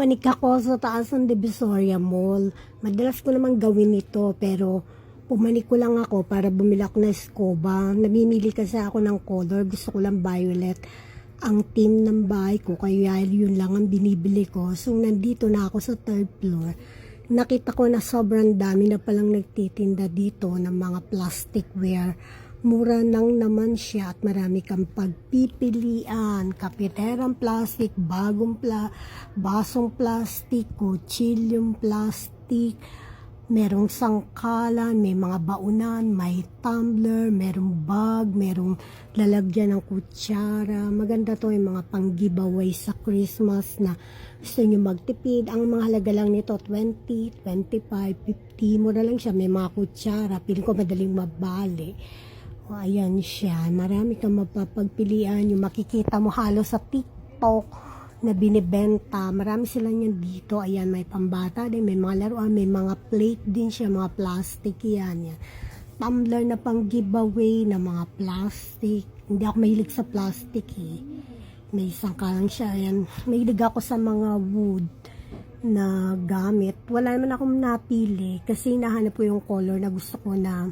Panik ako sa taas ng Divisoria Mall. Madalas ko namang gawin ito pero pumanik ko lang ako para bumili ako ng scoba. Namimili kasi ako ng color. Gusto ko lang violet. Ang theme ng bahay ko kaya yun lang ang binibili ko. So nandito na ako sa third floor. Nakita ko na sobrang dami na palang nagtitinda dito ng mga plasticware. Mura lang naman siya at marami kang pagpipilian. Kapiterang plastic, basong plastic, kutsilyong plastic, merong sangkalan, may mga baunan, may tumbler, merong bag, merong lalagyan ng kutsara. Maganda to yung mga pang-giveaway sa Christmas na gusto nyo magtipid. Ang mga halaga lang nito, 20, 25, 50. Mura lang siya. May mga kutsara. Piling ko madaling mabali. O, ayan siya. Marami kang mapapagpilian. Yung makikita mo halos sa TikTok na binibenta. Marami sila niyan dito. Ayan, may pambata din. May mga laruan. May mga plate din siya. Mga plastic yan. Yan. Tumbler na pang giveaway na mga plastic. Hindi ako mahilig sa plastic eh. May sangkalang siya. Ayan. Mahilig ako sa mga wood na gamit. Wala naman akong napili kasi hinahanap ko yung color na gusto ko na